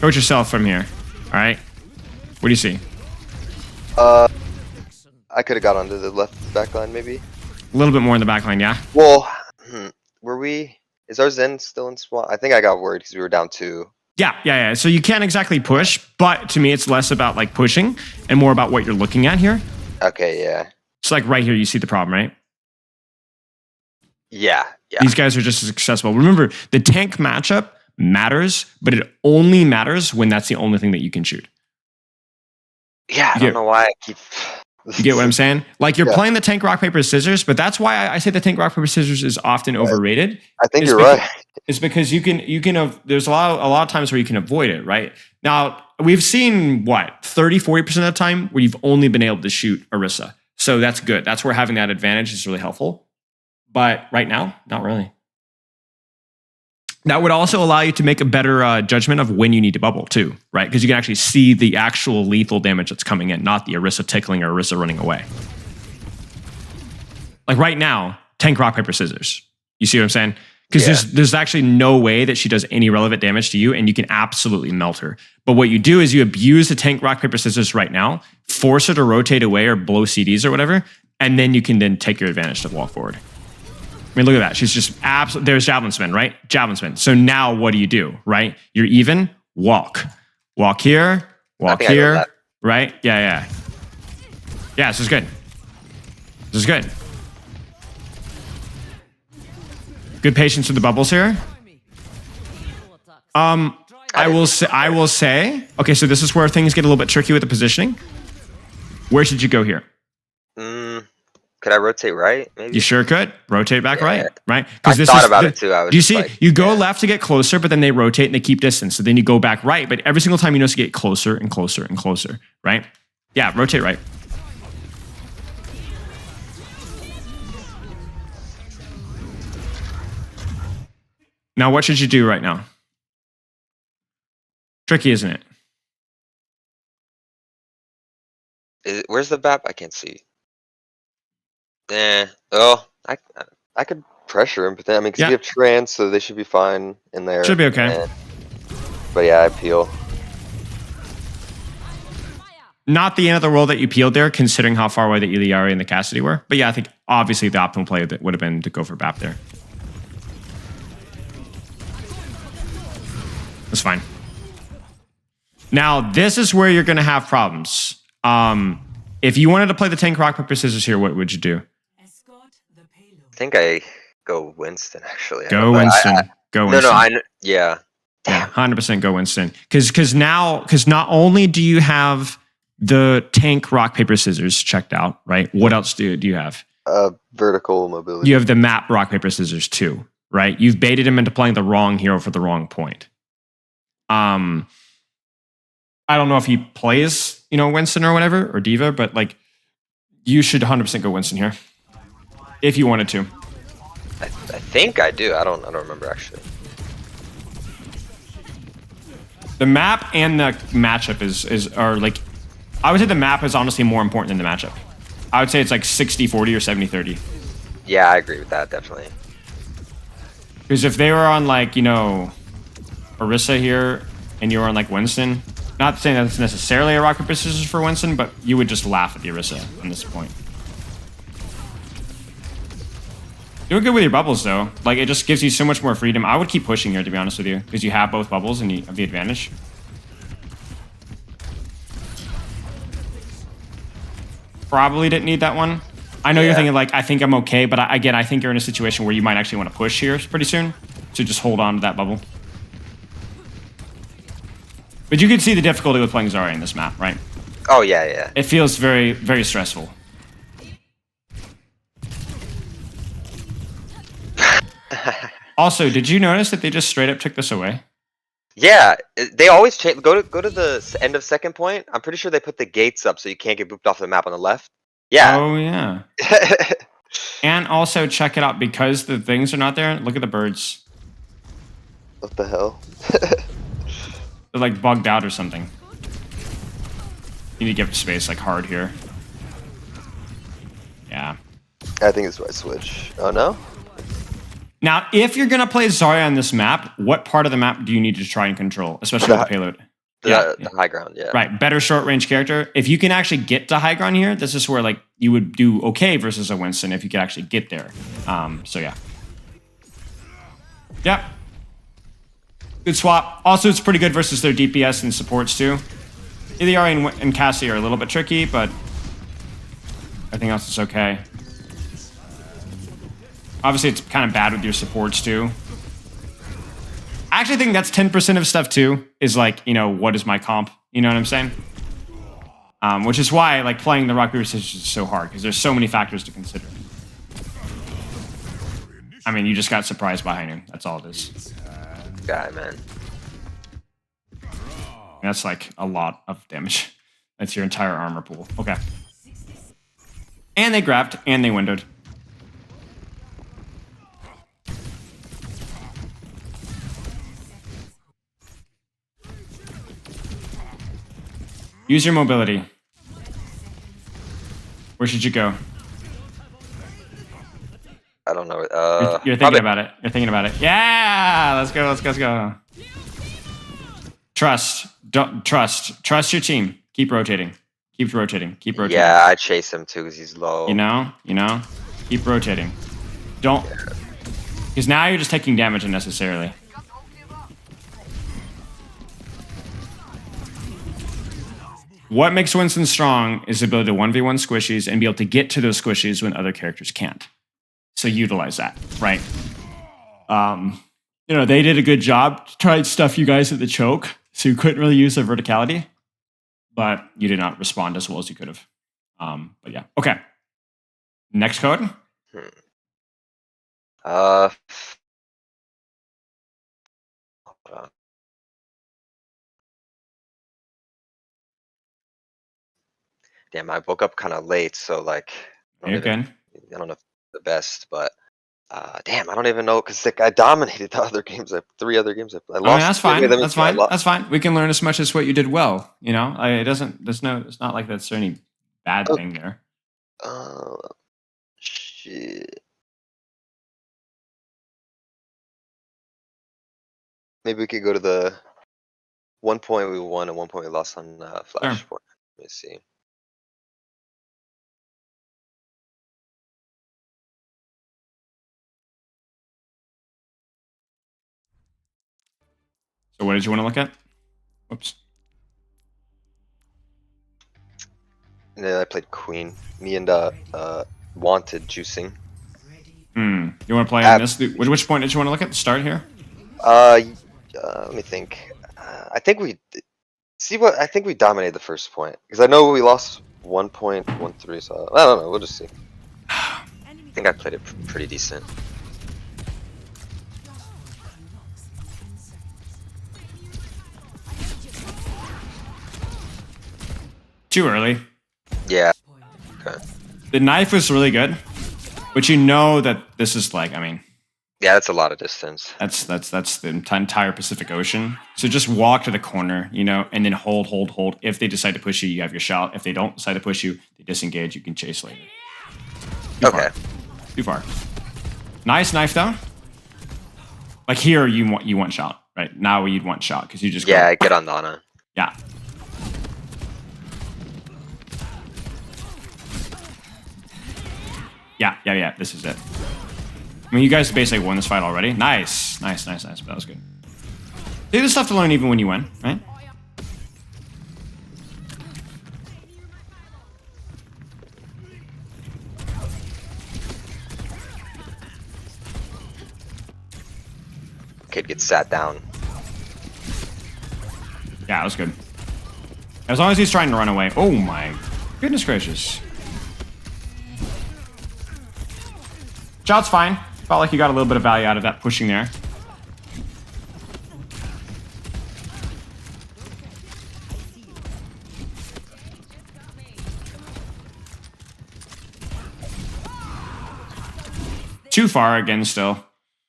Coach yourself from here. All right. What do you see? I could have got onto the left back line maybe. A little bit more in the back line, yeah? Well, were we? Is our Zen still in SWAT? I think I got worried because we were down 2. Yeah. So you can't exactly push, but to me, it's less about like pushing and more about what you're looking at here. Okay, yeah. So like right here, you see the problem, right? Yeah. These guys are just as accessible. Remember, the tank matchup matters, but it only matters when that's the only thing that you can shoot. Yeah, I don't know why I keep... You get what I'm saying? Like you're playing the tank, rock, paper, scissors, but that's why I say the tank, rock, paper, scissors is often overrated. I think you're right. It's because you can there's a lot of times where you can avoid it, right? Now, we've seen 30-40% of the time where you've only been able to shoot Orisa. So that's good. That's where having that advantage is really helpful. But right now, not really. That would also allow you to make a better judgment of when you need to bubble too, right? Because you can actually see the actual lethal damage that's coming in, not the Orisa tickling or Orisa running away. Like right now, tank, rock, paper, scissors. You see what I'm saying? Because there's actually no way that she does any relevant damage to you, and you can absolutely melt her. But what you do is you abuse the tank, rock, paper, scissors right now, force her to rotate away or blow CDs or whatever, and then you can then take your advantage to walk forward. I mean, look at that. She's just absolutely... There's javelin spin, right? Javelin spin. So now what do, right? You're even. Walk. Walk here. Walk here. Right? Yeah. Yeah, this is good. This is good. Good patience with the bubbles here. I will say... Okay, so this is where things get a little bit tricky with the positioning. Where should you go here? Could I rotate right? Maybe you sure could rotate back right? I thought about it too. Do you see? Like, you go left to get closer, but then they rotate and they keep distance. So then you go back right, but every single time you notice to get closer and closer and closer, right? Yeah, rotate right. Now, what should you do right now? Tricky, isn't it? Where's the map? I can't see. Oh, I could pressure him, but then because we have trans, so they should be fine in there. Should be okay. But yeah, I peel. Not the end of the world that you peeled there, considering how far away the Iliari and the Cassidy were. But yeah, I think obviously the optimal play would have been to go for BAP there. That's fine. Now, this is where you're going to have problems. If you wanted to play the tank, rock, paper, scissors here, what would you do? I think I go Winston, actually. Go Winston. Go Winston. Yeah. Yeah, 100% go Winston. Because not only do you have the tank, rock, paper, scissors checked out, right? What else do you have? Vertical mobility. You have the map, rock, paper, scissors too, right? You've baited him into playing the wrong hero for the wrong point. I don't know if he plays, Winston or whatever, or Diva, but like, you should 100% go Winston here. If you wanted to. I think I do. I don't remember actually. The map and the matchup are like, I would say the map is honestly more important than the matchup. I would say it's like 60-40 or 70-30. Yeah, I agree with that, definitely. Because if they were on like, Orisa here, and you were on like Winston, not saying that's necessarily a rock, paper, scissors for Winston, but you would just laugh at the Orisa on this point. Doing good with your bubbles, though. Like, it just gives you so much more freedom. I would keep pushing here, to be honest with you, because you have both bubbles and you have the advantage. Probably didn't need that one. I know you're thinking, like, I think I'm okay, but again, I think you're in a situation where you might actually want to push here pretty soon. So just hold on to that bubble. But you can see the difficulty with playing Zarya in this map, right? Oh, yeah. It feels very, very stressful. Also, did you notice that they just straight up took this away? Yeah, they always change. Go to the end of second point. I'm pretty sure they put the gates up so you can't get booped off the map on the left. Yeah. Oh, yeah. And also check it out, because the things are not there. Look at the birds. What the hell? They're like bugged out or something. You need to give space like hard here. Yeah. I think it's why I switch. Oh, no? Now, if you're going to play Zarya on this map, what part of the map do you need to try and control, especially with the payload? The high ground, yeah. Right, better short range character. If you can actually get to high ground here, this is where like you would do okay versus a Winston if you could actually get there. So yeah. Yep. Good swap. Also, it's pretty good versus their DPS and supports too. Iliari and Cassie are a little bit tricky, but everything else is okay. Obviously, it's kind of bad with your supports too. I actually think that's 10% of stuff too, is like, you know, what is my comp? You know what I'm saying? Which is why like playing the rock paper scissors is so hard, because there's so many factors to consider. I mean, you just got surprised behind him. That's all it is. Guy, man. That's like a lot of damage. That's your entire armor pool. Okay. And they grabbed, and they windowed. Use your mobility. Where should you go? I don't know. You're thinking about it. You're thinking about it. Yeah, let's go. Let's go. Trust. Don't trust. Trust your team. Keep rotating. Keep rotating. Keep rotating. Yeah, I chase him too because he's low. You know. Keep rotating. Don't. Because now you're just taking damage unnecessarily. What makes Winston strong is the ability to 1v1 squishies and be able to get to those squishies when other characters can't. So utilize that, right? You know, they did a good job to try and stuff you guys at the choke, so you couldn't really use the verticality, but you did not respond as well as you could have. But yeah, okay. Next code. Hold on. Damn, I woke up kind of late, so like, You're good. I don't know if it's the best, but damn, I don't even know because like I dominated the other games. 3 other games. I lost. I mean, that's fine. That's fine. Lost. That's fine. We can learn as much as what you did well. You know, it doesn't. It's not like that's any bad thing there. Shit. Maybe we could go to the 1 point we won and 1 point we lost on Flashpoint. Sure. Let me see. So what did you want to look at? Whoops. Yeah, I played Queen. Me and Wanted juicing. You want to play on this? Which point did you want to look at? The start here? Let me think. I think we dominated the first point because I know we lost 1.13. So I don't know. We'll just see. I think I played it pretty decent. Too early. Yeah. Okay. The knife was really good, but you know that this is like, I mean, yeah, that's a lot of distance. That's the entire Pacific Ocean. So just walk to the corner, you know, and then hold. If they decide to push you, you have your shot. If they don't decide to push you, they disengage. You can chase later. Too far. Nice knife though. Like here, you want shot, right? Now you'd want shot because you just go, get on Donna. Yeah. Yeah. This is it. I mean, you guys basically won this fight already. Nice. That was good. There's stuff to learn even when you win, right? Kid gets sat down. Yeah, that was good. As long as he's trying to run away. Oh my goodness gracious. Shot's fine. Felt like you got a little bit of value out of that pushing there. Too far again still.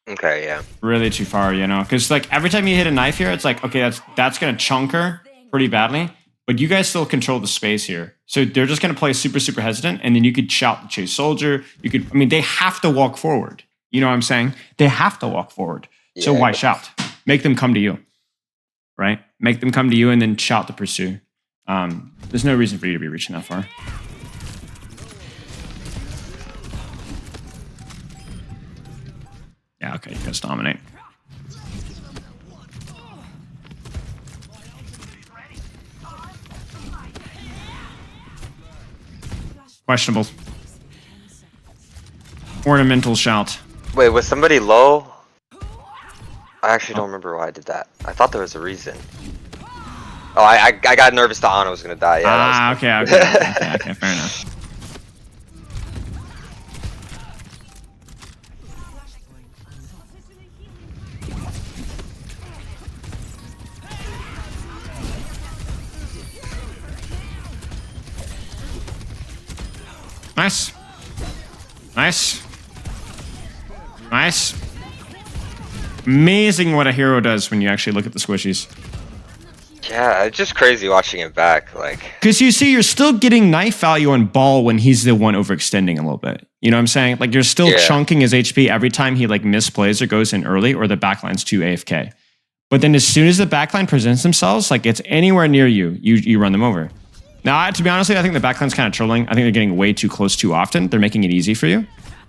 Okay, yeah. Really too far, you know? Because like every time you hit a knife here, it's like, okay, that's going to chunk her pretty badly. But you guys still control the space here. So they're just going to play super, super hesitant. And then you could shout the chase soldier. They have to walk forward. You know what I'm saying? They have to walk forward. So why shout? Make them come to you. right? Make them come to you and then shout to pursue. There's no reason for you to be reaching that far. Yeah, okay, you guys dominate. Questionable. Ornamental shout. Wait, was somebody low? I actually don't remember why I did that. I thought there was a reason. Oh, I got nervous that Ana was gonna die. Yeah. Okay, fair enough. Nice. Nice. Nice. Amazing what a hero does when you actually look at the squishies. Yeah, it's just crazy watching it back. Like, because you see, you're still getting knife value on Ball when he's the one overextending a little bit. You know what I'm saying? Like, you're still chunking his HP every time he like misplays or goes in early or the backline's too AFK. But then as soon as the backline presents themselves, like it's anywhere near you, you run them over. Now, to be honest, I think the backline's kind of trolling. I think they're getting way too close too often. They're making it easy for you.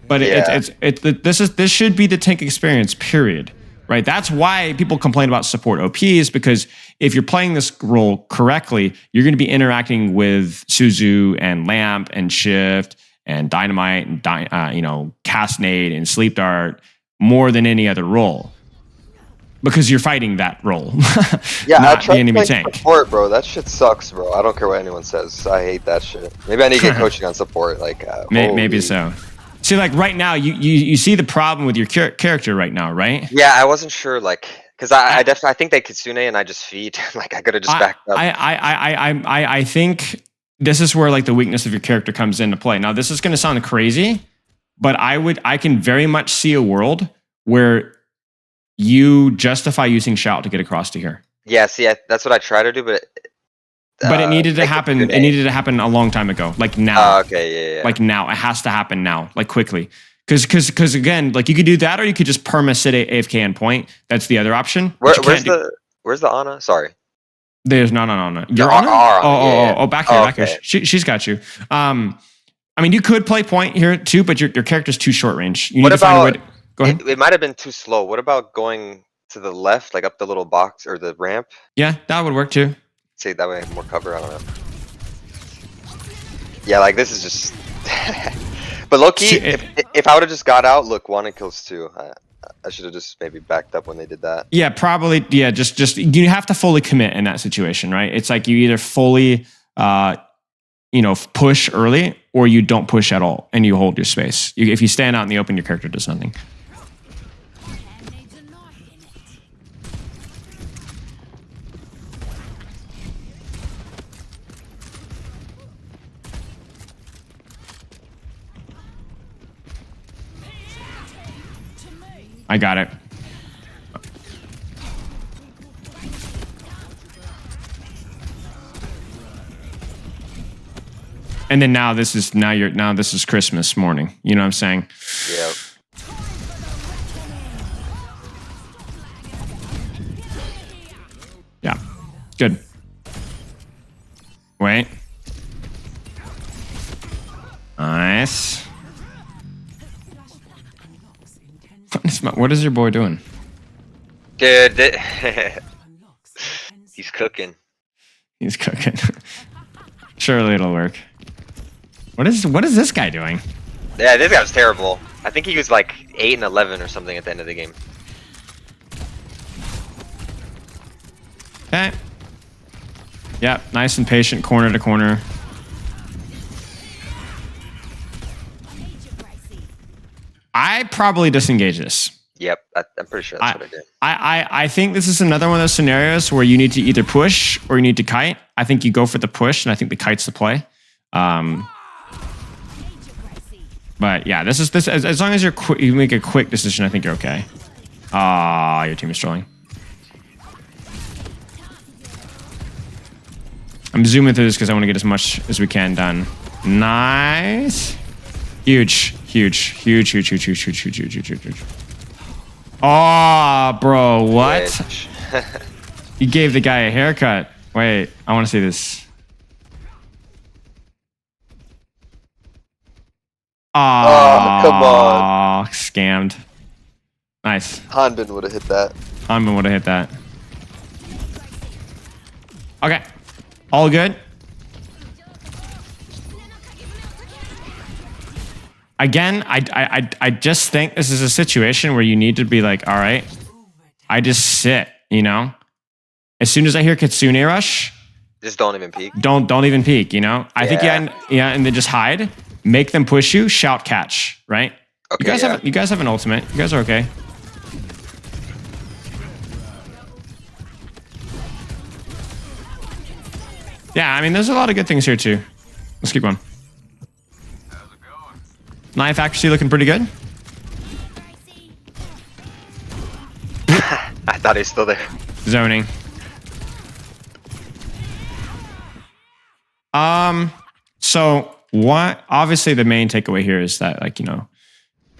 But this should be the tank experience, period. Right? That's why people complain about support OPs, because if you're playing this role correctly, you're going to be interacting with Suzu and Lamp and Shift and Dynamite and Cast Nade and Sleep Dart more than any other role. Because you're fighting that role. Yeah, not I try the enemy to play tank. support, bro. That shit sucks, bro. I don't care what anyone says. I hate that shit. Maybe I need to get coaching on support. Like, maybe so. See, like right now, you see the problem with your character right now, right? Yeah, I wasn't sure, like, because I think they Kitsune and I just feed. Like, I could have just backed up. I think this is where like the weakness of your character comes into play. Now, this is going to sound crazy, but I can very much see a world where you justify using shout to get across to here. Yeah, see, that's what I try to do, but it needed to happen. It needed to happen a long time ago, like now. Okay, yeah. Like now, it has to happen now, like quickly. Because again, like you could do that, or you could just perma sit AFK and point. That's the other option. Where's the Ana? Sorry, there's not an Ana. Your Ana? Oh, back here, back here. She's got you. I mean, you could play point here too, but your character's too short range. You need to find a way to, go ahead. It might have been too slow. What about going to the left, like up the little box or the ramp? Yeah, that would work too. See, that way I have more cover. I don't know. Yeah, like this is just. But low key, if I would have just got out, look, 1 and kills 2. I should have just maybe backed up when they did that. Yeah, probably. Yeah, just you have to fully commit in that situation, right? It's like you either fully, push early, or you don't push at all and you hold your space. If you stand out in the open, your character does nothing. I got it. And then this is Christmas morning. You know what I'm saying? Yeah. Yeah. Good. Wait. Nice. What is your boy doing? Dude, he's cooking. He's cooking. Surely it'll work. What is this guy doing? Yeah, this guy was terrible. I think he was like 8 and 11 or something at the end of the game. Okay. Yep, nice and patient, corner to corner. I probably disengage this. Yep, I'm pretty sure that's what I did. I think this is another one of those scenarios where you need to either push or you need to kite. I think you go for the push, and I think the kite's the play. But yeah, this as long as you make a quick decision, I think you're okay. Your team is trolling. I'm zooming through this because I want to get as much as we can done. Nice. Huge. Oh, bro, what? You gave the guy a haircut. Wait, I want to see this. Oh, come on. Scammed. Nice. Hanbin would have hit that. Hanbin would have hit that. Okay. All good. Again, I just think this is a situation where you need to be like, all right, I just sit, you know? As soon as I hear Kitsune rush, just don't even peek. Don't even peek, you know? I think and then just hide, make them push you, shout catch, right? Okay, you guys have an ultimate. You guys are okay. Yeah, I mean, there's a lot of good things here too. Let's keep going. Knife accuracy looking pretty good. I thought he was still there. Zoning. So what? Obviously, the main takeaway here is that, like, you know,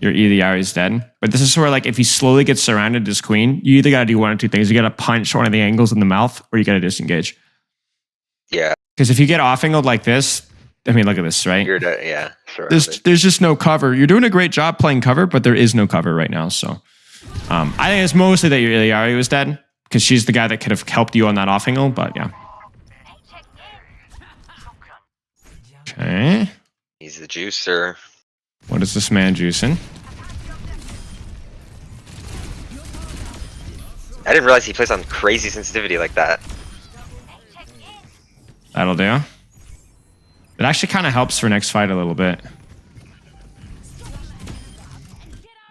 your Eliari is dead. But this is where, like, if he slowly gets surrounded as queen, you either got to do one of two things. You got to punch one of the angles in the mouth, or you got to disengage. Yeah. Because if you get off-angled like this, I mean, look at this, right? You're dead. Yeah, sure. There's just no cover. You're doing a great job playing cover, but there is no cover right now. So I think it's mostly that your Eliari was dead, because she's the guy that could have helped you on that off-angle, but yeah. Okay. He's the juicer. What is this man juicing? I didn't realize he plays on crazy sensitivity like that. That'll do. It actually kind of helps for next fight a little bit.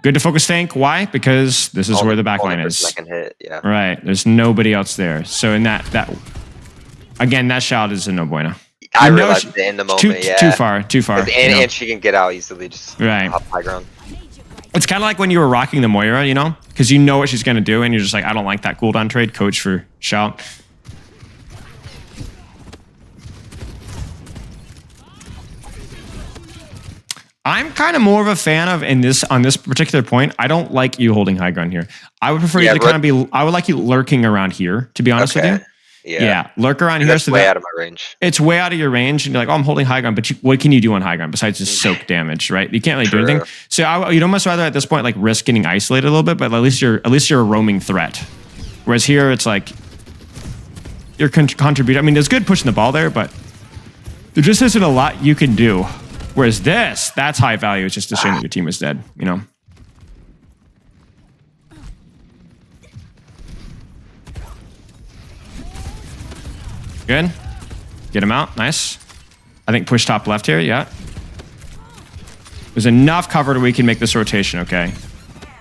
Good to focus tank. Why? Because this is where the backline is. Second hit, yeah. Right. There's nobody else there. So in that again, that shot is a no bueno. I realized it in the moment. Too far. And she can get out easily. Just hop high ground. It's kind of like when you were rocking the Moira, you know, because you know what she's gonna do, and you're just like, I don't like that cooldown trade. Coach for shout. I'm kind of more of a fan of on this particular point. I don't like you holding high ground here. I would prefer you to kind of be. I would like you lurking around here. To be honest with you, yeah, lurk around here. That's way out of my range. It's way out of your range, and you're like, oh, I'm holding high ground. But what can you do on high ground besides just soak damage, right? You can't really do anything. So you'd almost rather at this point like risk getting isolated a little bit, but at least you're a roaming threat. Whereas here, it's like you're contributing. I mean, it's good pushing the ball there, but there just isn't a lot you can do. Whereas that's high value. It's just a shame that your team is dead, you know? Good. Get him out. Nice. I think push top left here. Yeah. There's enough cover that we can make this rotation, okay?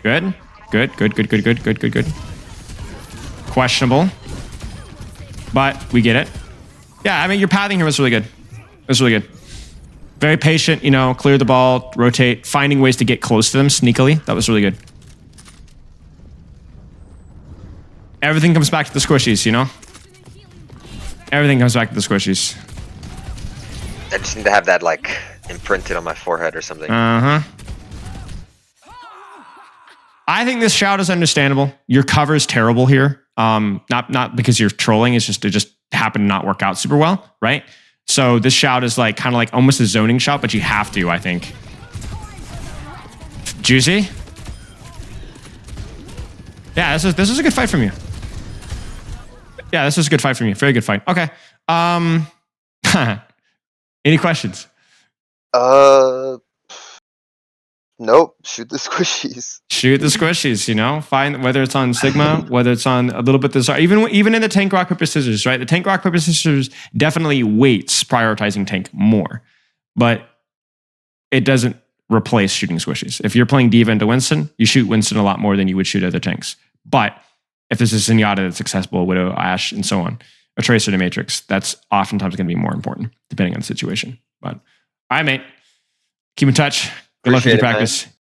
Good. Good. Questionable. But we get it. Yeah, I mean, your pathing here was really good. It was really good. Very patient, you know, clear the ball, rotate, finding ways to get close to them sneakily. That was really good. Everything comes back to the squishies, you know? Everything comes back to the squishies. I just need to have that, like, imprinted on my forehead or something. I think this shout is understandable. Your cover is terrible here. Not because you're trolling, it's just it just happened to not work out super well, right? So this shout is like kind of like almost a zoning shot, but you have to, I think. Juicy. Yeah, this is a good fight from you. Yeah, this is a good fight from you. Very good fight. Okay. Any questions? Nope. Shoot the squishies. Shoot the squishies, you know? Find whether it's on Sigma, whether it's on a little bit of Zarya. Even in the tank rock, paper, scissors, right? The tank rock, paper, scissors definitely weights prioritizing tank more. But it doesn't replace shooting squishies. If you're playing D.Va into Winston, you shoot Winston a lot more than you would shoot other tanks. But if there's a Zenyatta that's accessible, Widow, Ashe, and so on, a Tracer to Matrix, that's oftentimes going to be more important, depending on the situation. But all right, mate. Keep in touch. Good luck with your practice. Man.